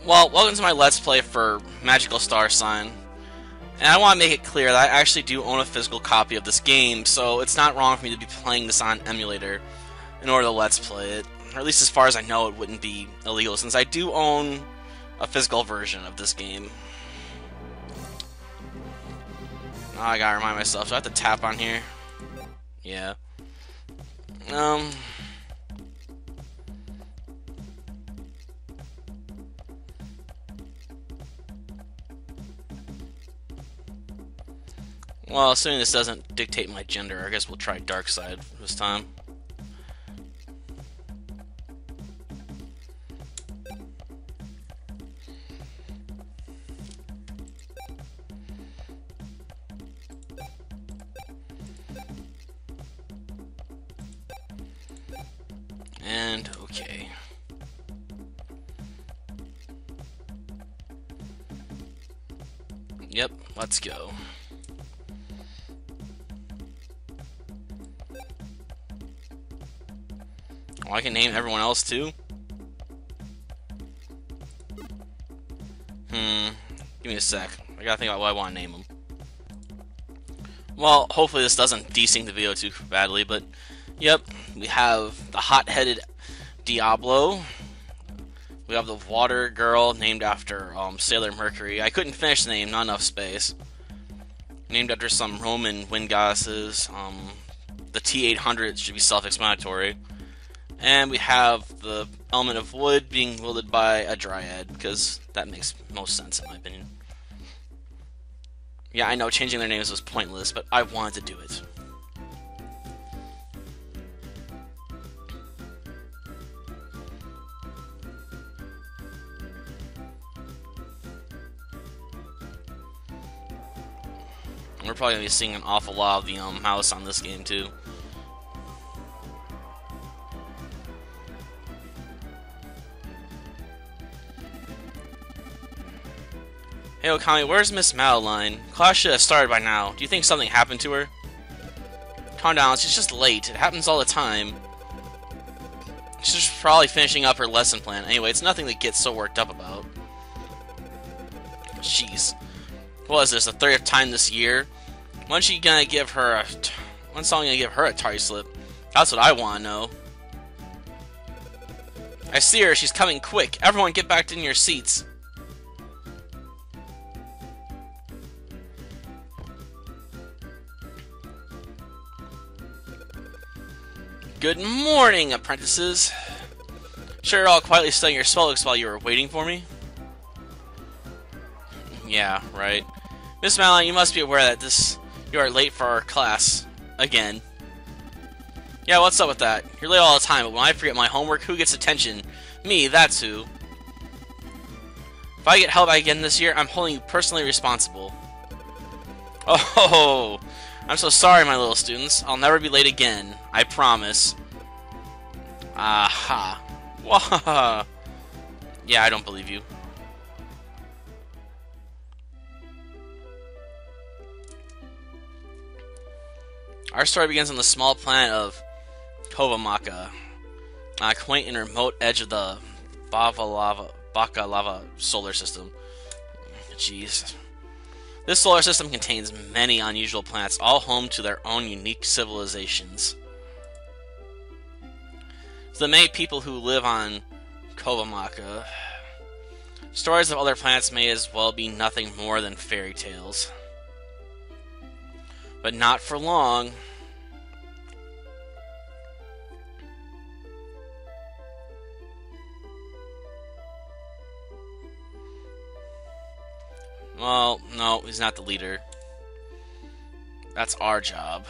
Well, welcome to my Let's Play for Magical Starsign. And I want to make it clear that I actually do own a physical copy of this game, so it's not wrong for me to be playing this on emulator in order to Let's Play it. Or at least as far as I know, it wouldn't be illegal, since I do own a physical version of this game. Oh, I gotta remind myself, do I have to tap on here? Yeah. Well, assuming this doesn't dictate my gender, I guess we'll try dark side this time. And okay. Yep, let's go. Oh, I can name everyone else too? Give me a sec. I gotta think about what I want to name them. Well, hopefully this doesn't desync the video too badly, but yep, we have the hot-headed Diablo. We have the water girl named after Sailor Mercury. I couldn't finish the name, not enough space. Named after some Roman wind goddesses. The T-800 should be self-explanatory. And we have the element of wood being wielded by a dryad, because that makes most sense in my opinion. Yeah, I know changing their names was pointless, but I wanted to do it. We're probably going to be seeing an awful lot of the mouse on this game too. Hey Okami, where's Miss Maline? Class should have started by now. Do you think something happened to her? Calm down, she's just late. It happens all the time. She's just probably finishing up her lesson plan. Anyway, it's nothing to get so worked up about. Jeez. What is this, the third time this year? When's someone gonna give her a tardy slip? That's what I want to know. I see her, she's coming quick. Everyone get back in your seats. Good morning, apprentices. Sure, you're all quietly studying your spell books while you were waiting for me? Yeah, right. Miss Maline, you must be aware that you are late for our class. Again. Yeah, what's up with that? You're late all the time, but when I forget my homework, who gets attention? Me, that's who. If I get held back again this year, I'm holding you personally responsible. Oh, I'm so sorry, my little students. I'll never be late again. I promise. Aha. Wahaha. Yeah, I don't believe you. Our story begins on the small planet of Kovamaka, a quaint and remote edge of the Baka Lava solar system. Jeez. This solar system contains many unusual planets, all home to their own unique civilizations. For the many people who live on Kovamaka, stories of other planets may as well be nothing more than fairy tales. But not for long. Well, no, he's not the leader. That's our job.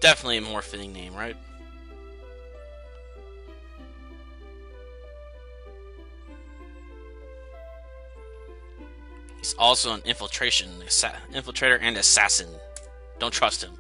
Definitely a more fitting name, right? He's also an infiltrator and assassin. Don't trust him.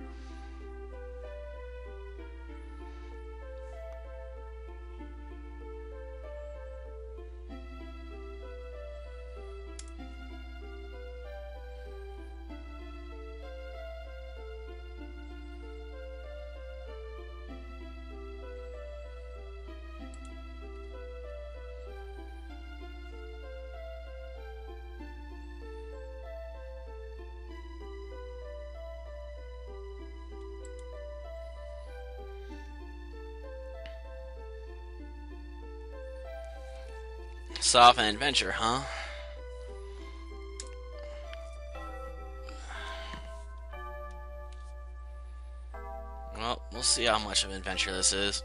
Set off an adventure, huh? Well, we'll see how much of an adventure this is.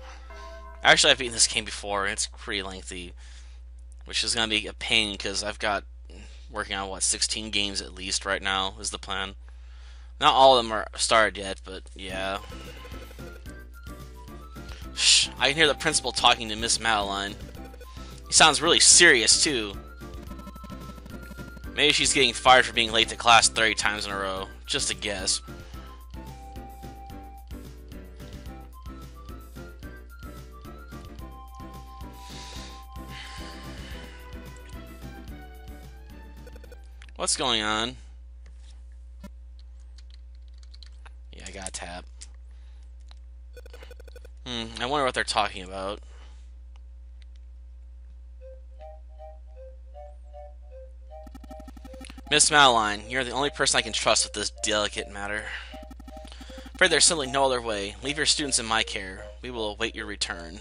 Actually, I've beaten this game before, and it's pretty lengthy, which is going to be a pain because I've got working on, what, 16 games at least right now is the plan. Not all of them are started yet, but yeah. Shh, I can hear the principal talking to Miss Madeline. He sounds really serious, too. Maybe she's getting fired for being late to class 30 times in a row. Just a guess. What's going on? Yeah, I got a tap. I wonder what they're talking about. Miss Madeline, you're the only person I can trust with this delicate matter. Afraid there's simply no other way. Leave your students in my care. We will await your return.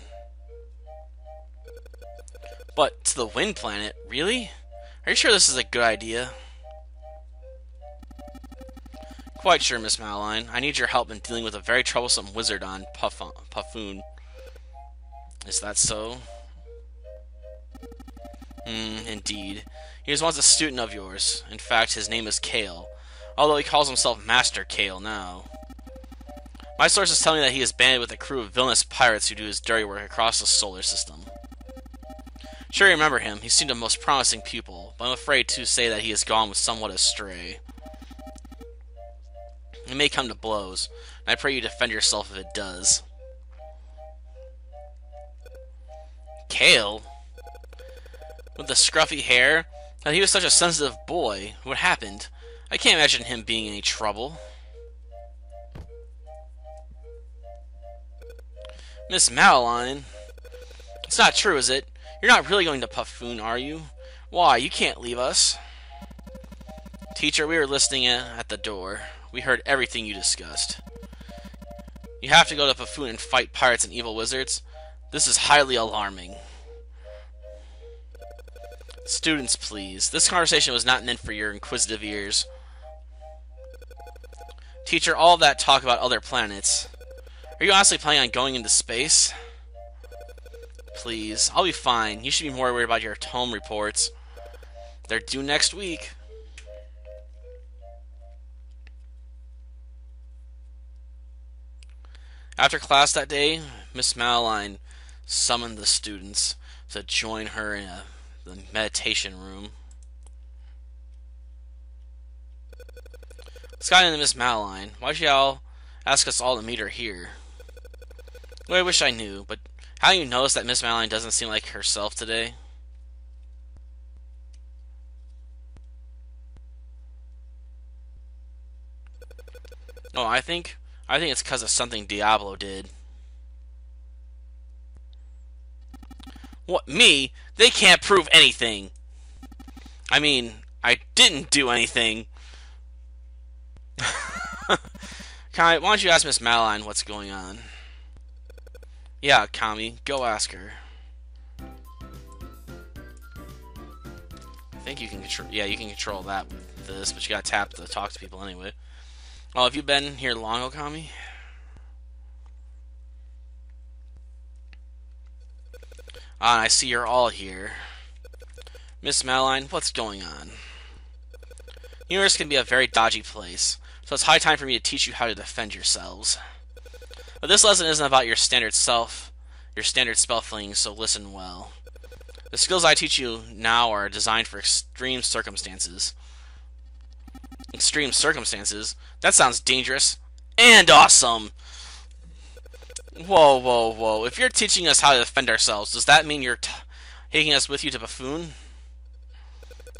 But to the Wind Planet? Really? Are you sure this is a good idea? Quite sure, Miss Madeline. I need your help in dealing with a very troublesome wizard on Puffoon. Is that so? Indeed. He was once a student of yours. In fact, his name is Kale, although he calls himself Master Kale now. My sources tell me that he is banded with a crew of villainous pirates who do his dirty work across the solar system. Sure, you remember him. He seemed a most promising pupil, but I'm afraid to say that he has gone somewhat astray. It may come to blows, and I pray you defend yourself if it does. Kale? With the scruffy hair? He was such a sensitive boy. What happened? I can't imagine him being in any trouble. Miss Madeline? It's not true, is it? You're not really going to Puffoon, are you? Why, you can't leave us. Teacher, we were listening at the door. We heard everything you discussed. You have to go to Puffoon and fight pirates and evil wizards? This is highly alarming. Students, please. This conversation was not meant for your inquisitive ears. Teacher, all of that talk about other planets. Are you honestly planning on going into space? Please, I'll be fine. You should be more worried about your home reports. They're due next week. After class that day, Miss Madeline summoned the students to join her in the meditation room. Scott and Miss Madeline, why'd you all ask us all to meet her here? Well, I wish I knew, but haven't you noticed that Miss Madeline doesn't seem like herself today? Oh, I think it's because of something Diablo did. What, me? They can't prove anything. I mean, I didn't do anything. Kami, why don't you ask Miss Madeline what's going on? Yeah, Kami, go ask her. I think you can control. Yeah, you can control that with this, but you gotta tap to talk to people anyway. Oh, have you been here long, Okami? Ah, I see you're all here. Miss Madeline, what's going on? Universe can be a very dodgy place, so it's high time for me to teach you how to defend yourselves. But this lesson isn't about your standard spell flinging, so listen well. The skills I teach you now are designed for extreme circumstances. Extreme circumstances? That sounds dangerous and awesome! Whoa, whoa, whoa. If you're teaching us how to defend ourselves, does that mean you're taking us with you to Puffoon?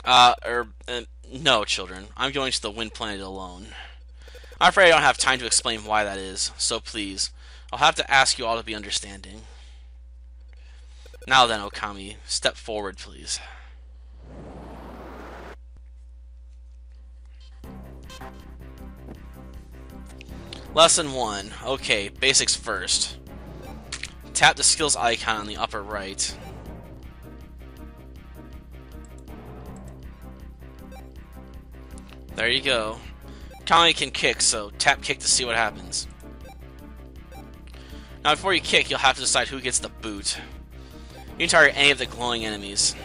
No, children. I'm going to the Wind Planet alone. I'm afraid I don't have time to explain why that is, so please, I'll have to ask you all to be understanding. Now then, Okami, step forward, please. Lesson 1. Okay, basics first. Tap the skills icon on the upper right. There you go. Kami can kick, so tap kick to see what happens. Now before you kick, you'll have to decide who gets the boot. You can target any of the glowing enemies.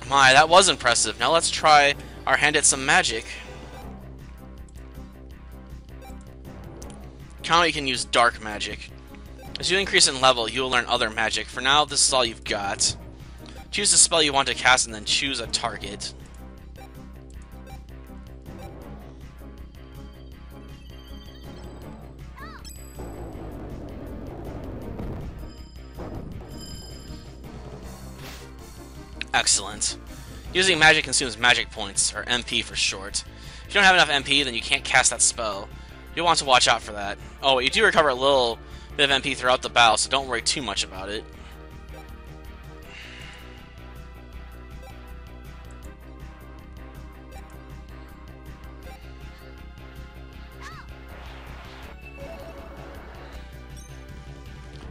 My, that was impressive. Now let's try our hand at some magic. Kami can use dark magic. As you increase in level, you will learn other magic. For now, this is all you've got. Choose the spell you want to cast and then choose a target. Excellent. Using magic consumes magic points, or MP for short. If you don't have enough MP, then you can't cast that spell. You'll want to watch out for that. Oh, you do recover a little bit of MP throughout the battle, so don't worry too much about it.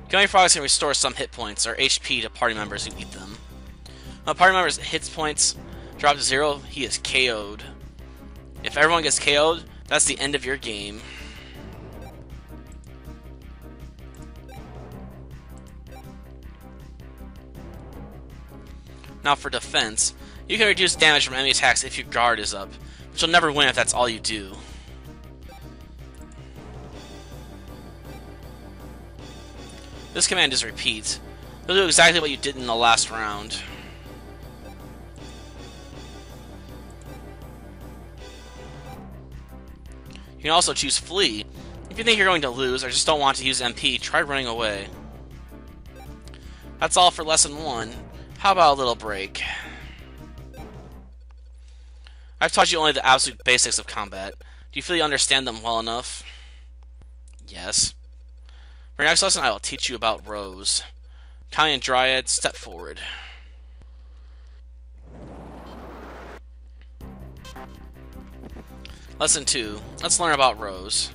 Gummy frogs can restore some hit points, or HP, to party members who eat them. When a party member's hit points drop to 0, he is KO'd. If everyone gets KO'd, that's the end of your game. Now for defense, you can reduce damage from enemy attacks if your guard is up, but you'll never win if that's all you do. This command is repeat. You'll do exactly what you did in the last round. You can also choose Flee. If you think you're going to lose or just don't want to use MP, try running away. That's all for Lesson 1. How about a little break? I've taught you only the absolute basics of combat. Do you feel you understand them well enough? Yes. For your next lesson, I will teach you about rows. Kami and Dryad, step forward. Lesson 2. Let's learn about rows.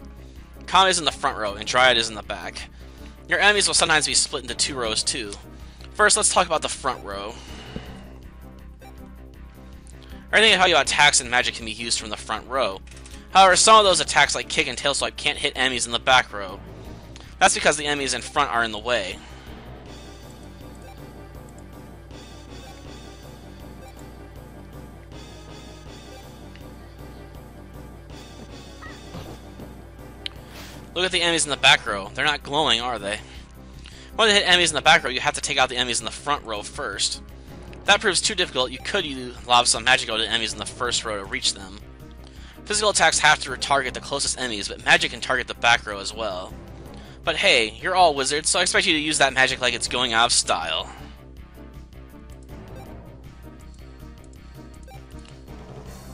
Kami is in the front row, and Dryad is in the back. Your enemies will sometimes be split into 2 rows too. First, let's talk about the front row. Everything about how attacks and magic can be used from the front row. However, some of those attacks like kick and tail swipe can't hit enemies in the back row. That's because the enemies in front are in the way. Look at the enemies in the back row. They're not glowing, are they? When to hit enemies in the back row, you have to take out the enemies in the front row first. If that proves too difficult, you could lob some magic to enemies in the first row to reach them. Physical attacks have to target the closest enemies, but magic can target the back row as well. But hey, you're all wizards, so I expect you to use that magic like it's going out of style.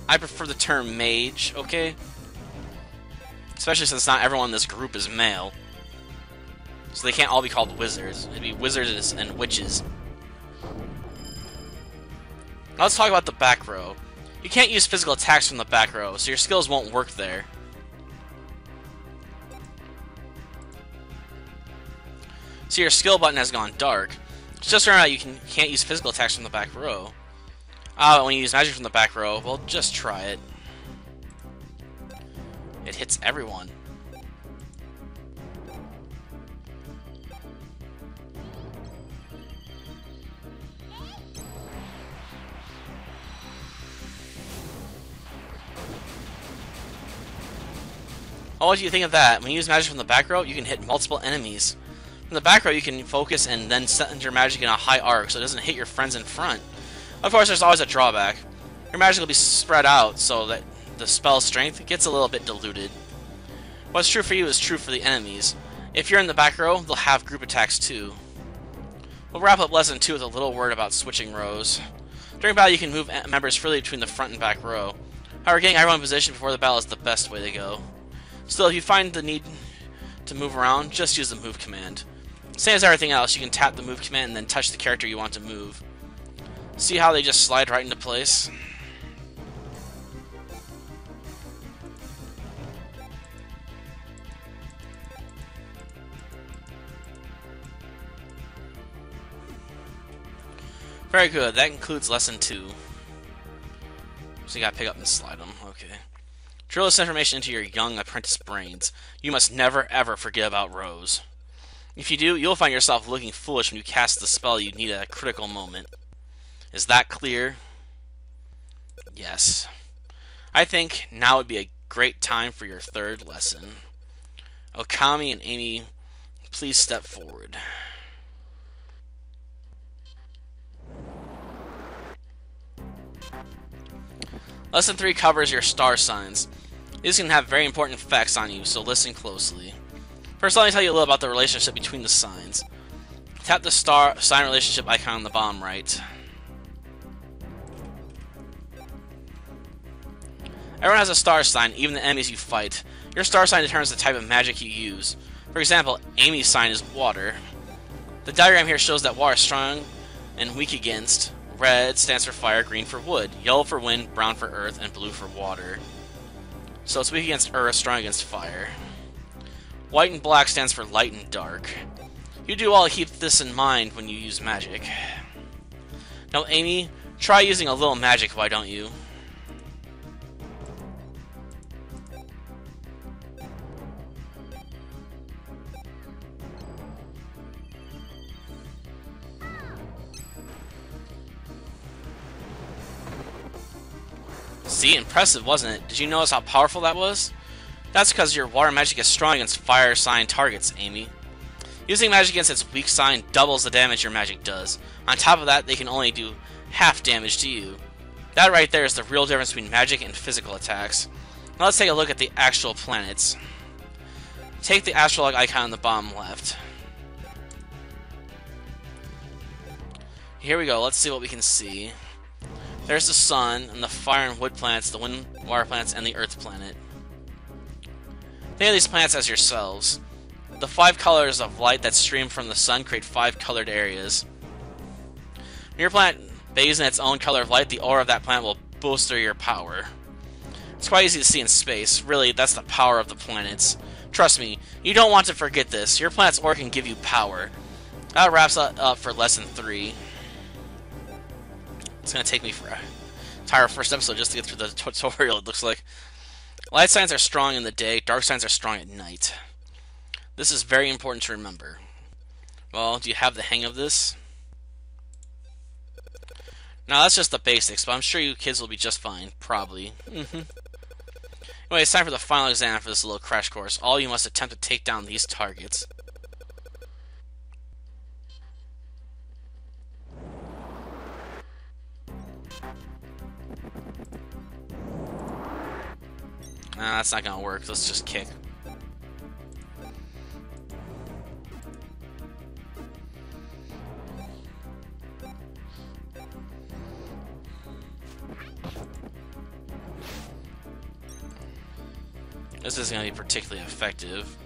I prefer the term mage, okay? Especially since not everyone in this group is male. So they can't all be called wizards. It'd be wizards and witches. Now let's talk about the back row. You can't use physical attacks from the back row, so your skills won't work there. So your skill button has gone dark. Just remember that you can't use physical attacks from the back row. When you use magic from the back row, well, just try it. It hits everyone. Oh, what do you think of that? When you use magic from the back row, you can hit multiple enemies. From the back row, you can focus and then send your magic in a high arc so it doesn't hit your friends in front. Of course, there's always a drawback. Your magic will be spread out so that the spell's strength gets a little bit diluted. What's true for you is true for the enemies. If you're in the back row, they'll have group attacks too. We'll wrap up Lesson 2 with a little word about switching rows. During battle, you can move members freely between the front and back row. However, getting everyone in position before the battle is the best way to go. Still, if you find the need to move around, just use the move command. Same as everything else, you can tap the move command and then touch the character you want to move. See how they just slide right into place? Very good. That concludes lesson 2. So you gotta pick up and slide them. Okay. Drill this information into your young apprentice brains. You must never ever forget about Rose. If you do, you'll find yourself looking foolish when you cast the spell you need at a critical moment. Is that clear? Yes. I think now would be a great time for your third lesson. Okami and Amy, please step forward. Lesson 3 covers your star signs. These can have very important effects on you, so listen closely. First, let me tell you a little about the relationship between the signs. Tap the star sign relationship icon on the bottom right. Everyone has a star sign, even the enemies you fight. Your star sign determines the type of magic you use. For example, Amy's sign is water. The diagram here shows that water is strong and weak against. Red stands for fire, green for wood, yellow for wind, brown for earth, and blue for water. So it's weak against earth, strong against fire. White and black stands for light and dark. You do well to keep this in mind when you use magic. Now, Amy, try using a little magic, why don't you? See, impressive, wasn't it? Did you notice how powerful that was? That's because your water magic is strong against fire sign targets, Amy. Using magic against its weak sign doubles the damage your magic does. On top of that, they can only do half damage to you. That right there is the real difference between magic and physical attacks. Now let's take a look at the actual planets. Take the astrolog icon on the bottom left. Here we go, let's see what we can see. There's the sun, and the fire and wood planets, the wind, water planets, and the earth planet. Think of these planets as yourselves. The 5 colors of light that stream from the sun create 5 colored areas. When your planet bathes in its own color of light, the aura of that planet will bolster your power. It's quite easy to see in space. Really, that's the power of the planets. Trust me, you don't want to forget this. Your planet's aura can give you power. That wraps up for lesson 3. It's going to take me for an entire first episode just to get through the tutorial, it looks like. Light signs are strong in the day, dark signs are strong at night. This is very important to remember. Well, do you have the hang of this? Now, that's just the basics, but I'm sure you kids will be just fine. Probably. Anyway, it's time for the final exam for this little crash course. All you must attempt to take down these targets. Nah, that's not gonna work. Let's just kick. This isn't gonna be particularly effective.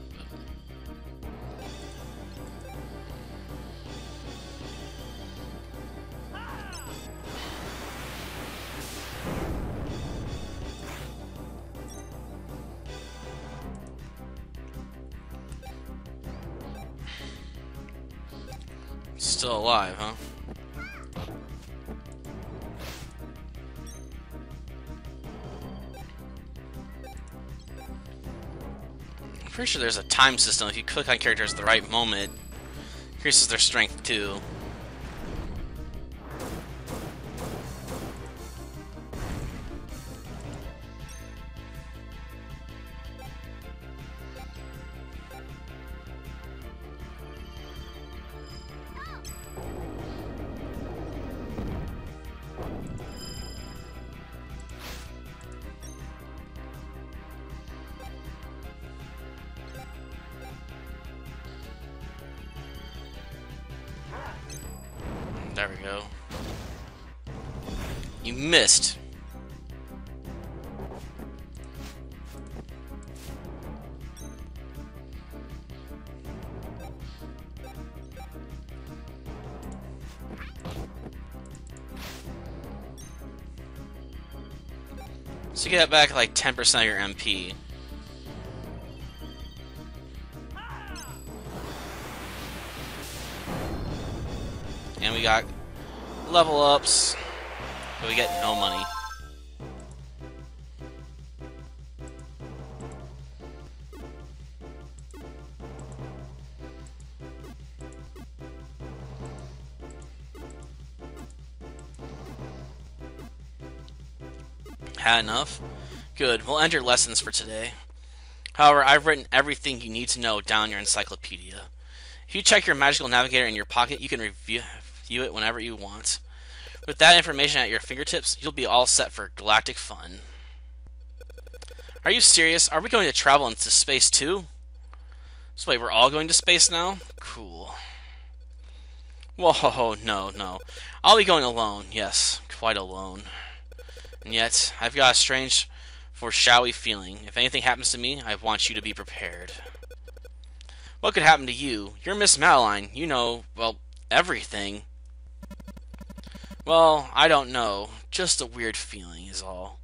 Still alive, huh? I'm pretty sure there's a time system. If you click on characters at the right moment, it increases their strength too. There we go. You missed. So you get back like 10% of your MP. And we got a level ups, but we get no money. Had enough? Good, we'll end your lessons for today. However, I've written everything you need to know down your encyclopedia. If you check your magical navigator in your pocket, you can review it whenever you want. With that information at your fingertips, you'll be all set for galactic fun. Are you serious? Are we going to travel into space too? So wait, we're all going to space now? Cool. Whoa, no. I'll be going alone, yes, quite alone. And yet, I've got a strange, foreshadowy feeling. If anything happens to me, I want you to be prepared. What could happen to you? You're Miss Maline. You know, well, everything. Well, I don't know. Just a weird feeling is all.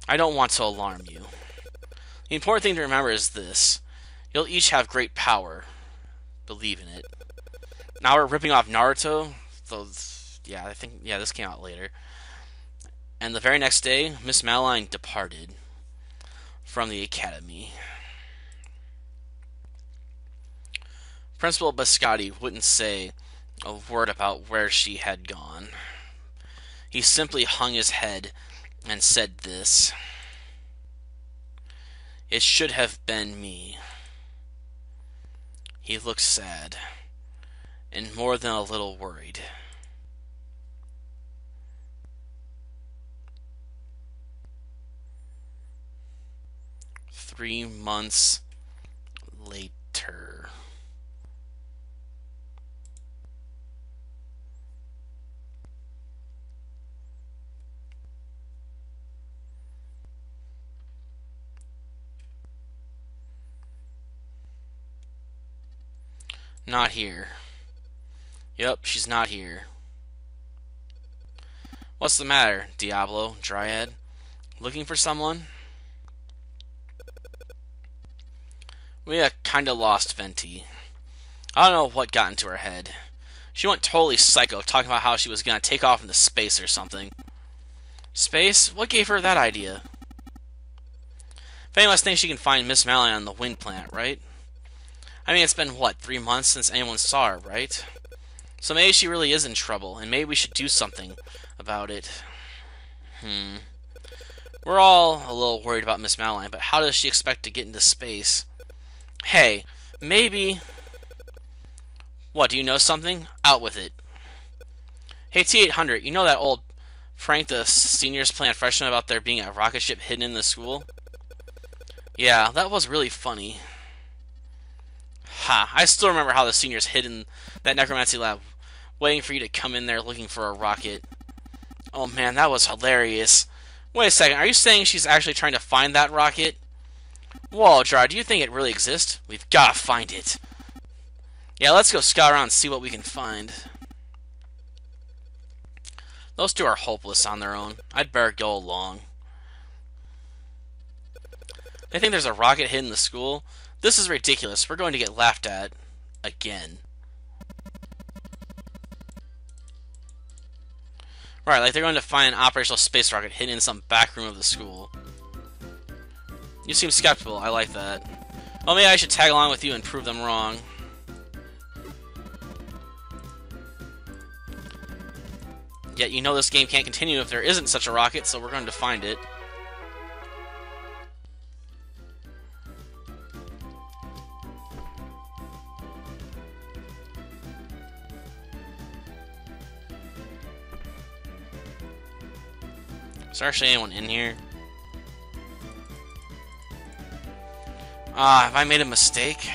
I don't want to alarm you. The important thing to remember is this. You'll each have great power. Believe in it. Now we're ripping off Naruto. Yeah, this came out later. And the very next day, Miss Maline departed from the academy. Principal Biscotti wouldn't say a word about where she had gone. He simply hung his head and said this. It should have been me. He looked sad, and more than a little worried. Three months later. Not here. Yep, she's not here. What's the matter, Diablo, Dryad? Looking for someone? We kinda lost Venti. I don't know what got into her head. She went totally psycho, talking about how she was gonna take off into space or something. Space? What gave her that idea? Fanny must think she can find Miss Maline on the wind planet, right? I mean, it's been, what, 3 months since anyone saw her, right? So maybe she really is in trouble, and maybe we should do something about it. We're all a little worried about Miss Maline, but how does she expect to get into space? Hey, maybe... What, do you know something? Out with it. Hey, T-800, you know that old prank the seniors planned freshmen about there being a rocket ship hidden in the school? Yeah, that was really funny. Ha, I still remember how the seniors hid in that necromancy lab, waiting for you to come in there looking for a rocket. Oh man, that was hilarious. Wait a second, are you saying she's actually trying to find that rocket? Whoa, Jar, do you think it really exists? We've gotta find it. Yeah, let's go scout around and see what we can find. Those two are hopeless on their own. I'd better go along. They think there's a rocket hidden in the school? This is ridiculous. We're going to get laughed at. Again. Right, like they're going to find an operational space rocket hidden in some back room of the school. You seem skeptical. I like that. Well, maybe I should tag along with you and prove them wrong. Yet you know this game can't continue if there isn't such a rocket, so we're going to find it. Is there actually anyone in here? Have I made a mistake?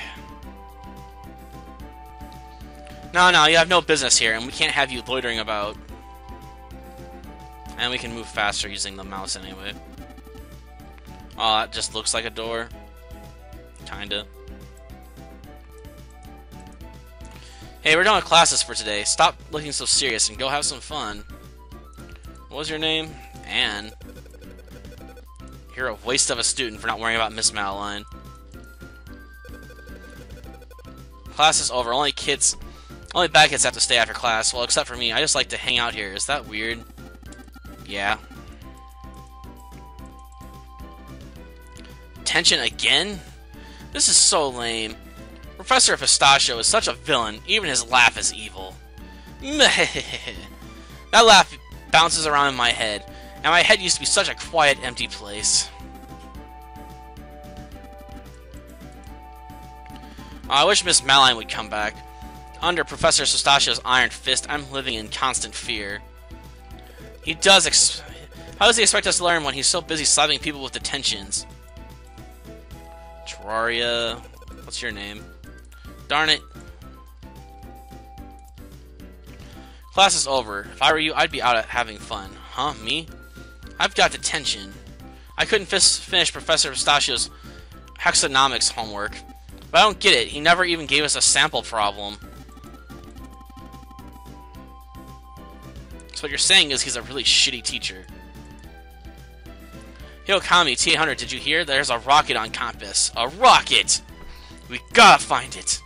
No, you have no business here, and we can't have you loitering about. And we can move faster using the mouse anyway. Oh, that just looks like a door. Kinda. Hey, we're done with classes for today. Stop looking so serious and go have some fun. What was your name? Anne. You're a waste of a student for not worrying about Miss Maline. Class is over. Only Only bad kids have to stay after class. Well, except for me. I just like to hang out here. Is that weird? Yeah. Tension again? This is so lame. Professor Pistachio is such a villain. Even his laugh is evil. That laugh bounces around in my head. And my head used to be such a quiet, empty place. I wish Miss Maline would come back. Under Professor Pistachio's iron fist, I'm living in constant fear. How does he expect us to learn when he's so busy slapping people with detentions? Terraria... What's your name? Darn it. Class is over. If I were you, I'd be out having fun. Huh? Me? I've got detention. I couldn't finish Professor Pistachio's hexanomics homework. But I don't get it. He never even gave us a sample problem. So what you're saying is he's a really shitty teacher. Yo, Kami, T800, did you hear? There's a rocket on campus. A rocket! We gotta find it.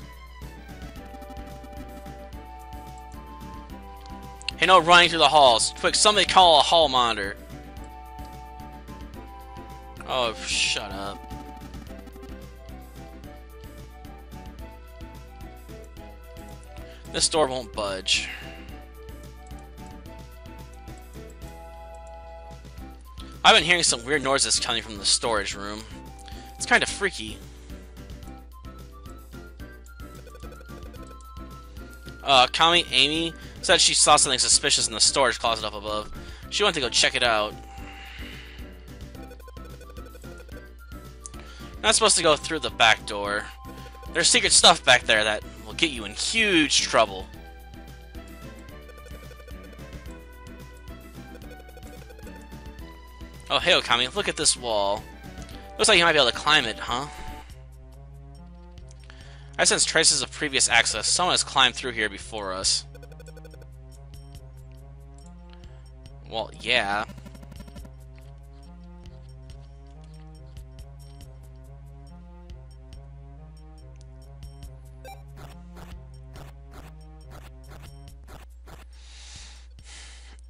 Hey, no running through the halls. Quick, somebody call a hall monitor. Oh, shut up. This door won't budge. I've been hearing some weird noises coming from the storage room. It's kind of freaky. Kami Amy said she saw something suspicious in the storage closet up above. She went to go check it out. Not supposed to go through the back door. There's secret stuff back there that will get you in huge trouble. Oh, hey, Okami, look at this wall. Looks like you might be able to climb it, huh? I sense traces of previous access. Someone has climbed through here before us. Well, yeah.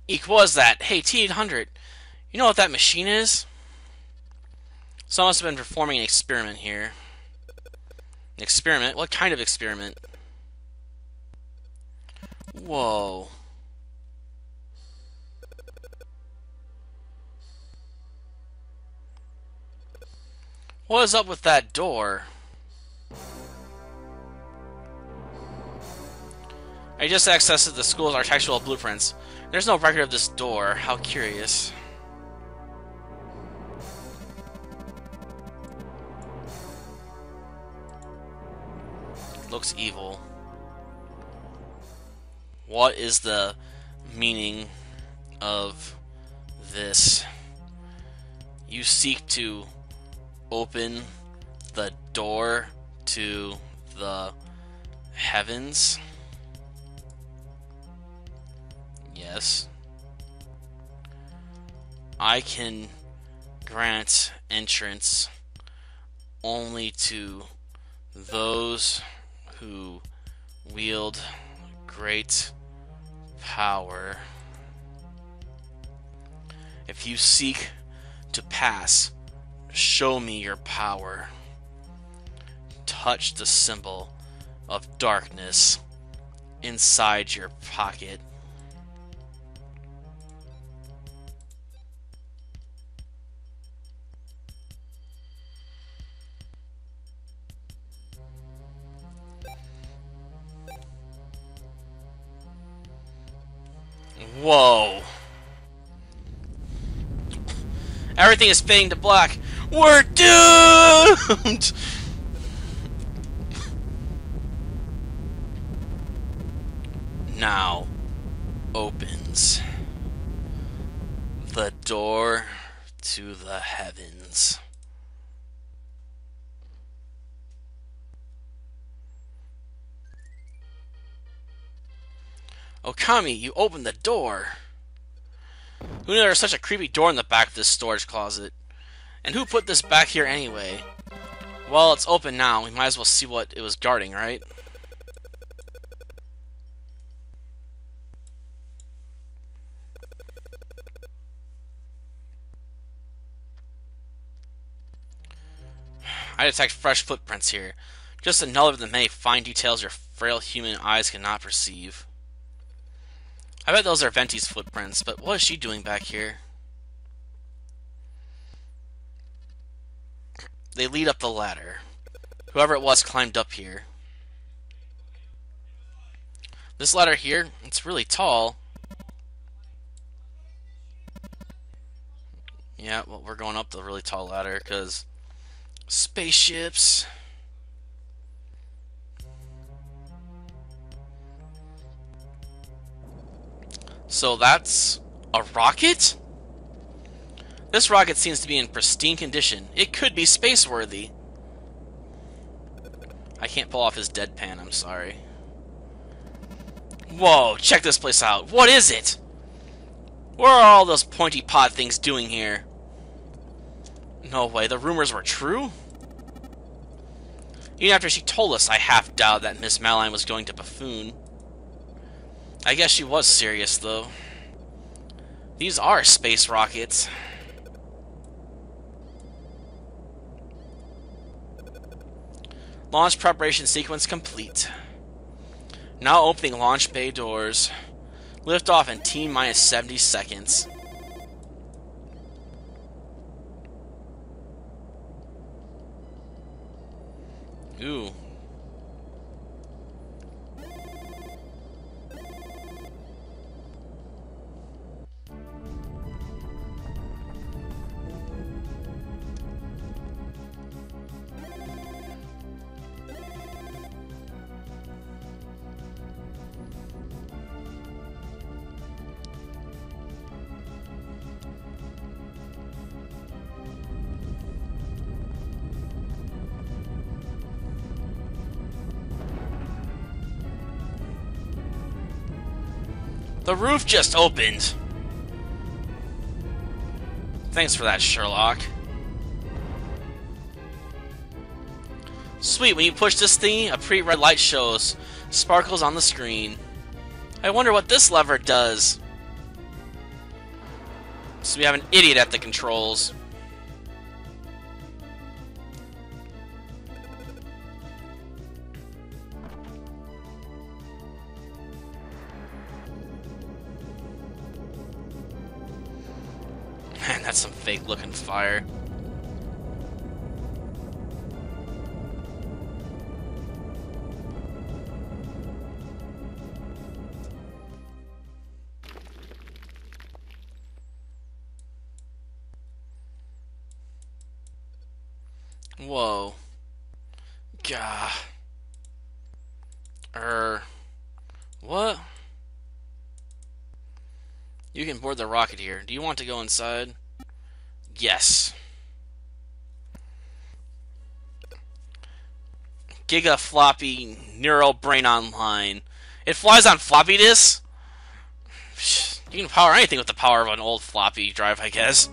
Eek, what was that? Hey, T800. You know what that machine is? Someone must have been performing an experiment here. An experiment? What kind of experiment? Whoa. What is up with that door? I just accessed the school's architectural blueprints. There's no record of this door. How curious. Looks evil. What is the meaning of this? You seek to open the door to the heavens? Yes. I can grant entrance only to those who wield great power. If you seek to pass, show me your power. Touch the symbol of darkness inside your pocket. Whoa. Everything is fading to black. We're doomed! Now opens the door to the heavens. Okami, you opened the door. Who knew there was such a creepy door in the back of this storage closet? And who put this back here anyway? Well, it's open now. We might as well see what it was guarding, right? I detect fresh footprints here. Just another of the many fine details your frail human eyes cannot perceive. I bet those are Venti's footprints, but what is she doing back here? They lead up the ladder. Whoever it was climbed up here. This ladder here, it's really tall. Yeah, well, we're going up the really tall ladder because spaceships. So that's a rocket? This rocket seems to be in pristine condition. It could be space-worthy. I can't pull off his deadpan, I'm sorry. Whoa, check this place out. What is it? What are all those pointy pod things doing here? No way, the rumors were true? Even after she told us, I half doubted that Miss Maline was going to buffoon. I guess she was serious, though. These are space rockets. Launch preparation sequence complete. Now opening launch bay doors. Lift off in T-minus 70 seconds. Ooh. The roof just opened. Thanks for that, Sherlock. Sweet, when you push this thingy, a pretty red light shows. Sparkles on the screen. I wonder what this lever does. So we have an idiot at the controls. Man, that's some fake looking fire. Whoa. Gah. What? You can board the rocket here. Do you want to go inside? Yes. Giga floppy neural brain online. It flies on floppy disks? You can power anything with the power of an old floppy drive, I guess.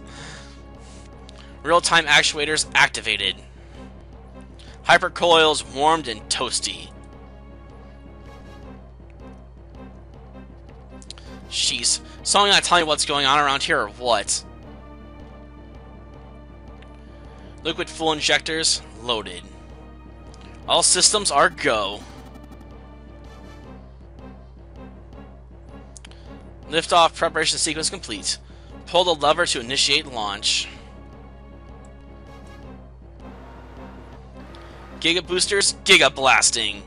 Real-time actuators activated. Hypercoils warmed and toasty. Jeez. Someone gonna tell me what's going on around here or what? Liquid fuel injectors loaded. All systems are go. Liftoff preparation sequence complete. Pull the lever to initiate launch. Giga boosters, giga blasting.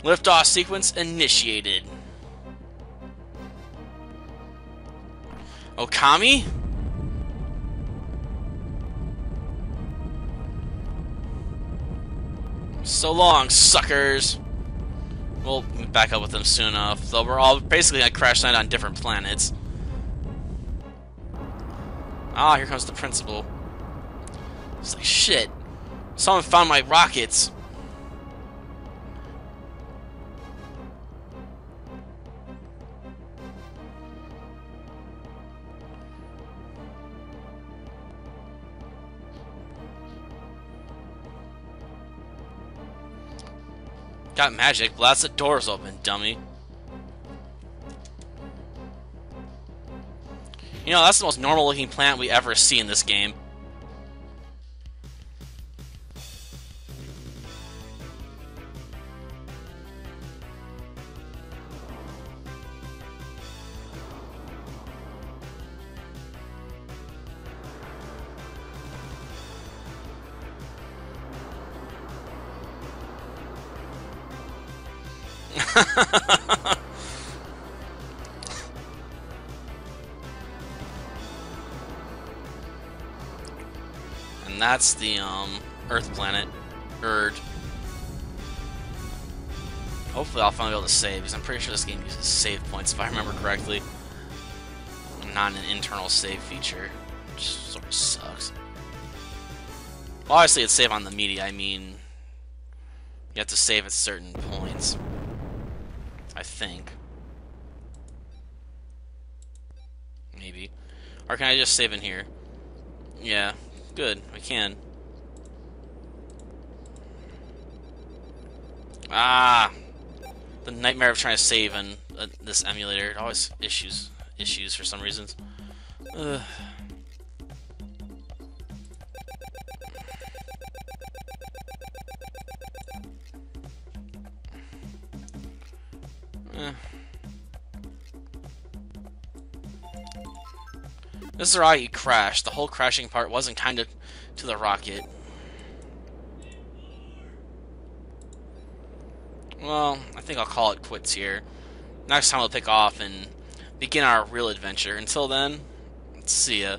Liftoff sequence initiated. Okami? So long, suckers. We'll back up with them soon enough, though we're all basically gonna crash land on different planets. Ah, here comes the principal. It's like, shit. Someone found my rockets. Got magic. Blast the doors open, dummy. You know, that's the most normal looking planet we ever see in this game. And that's the Earth planet, Erd. Hopefully I'll finally be able to save, because I'm pretty sure this game uses save points if I remember correctly. Not an internal save feature, which sort of sucks. Well, obviously it's save on the media, I mean, you have to save at certain points, I think. Maybe. Or can I just save in here? Yeah, good, I can. Ah! The nightmare of trying to save in this emulator. It always issues for some reasons. Ugh. This is where I crashed. The whole crashing part wasn't kind of to the rocket. Well, I think I'll call it quits here. Next time we'll pick off and begin our real adventure. Until then, see ya.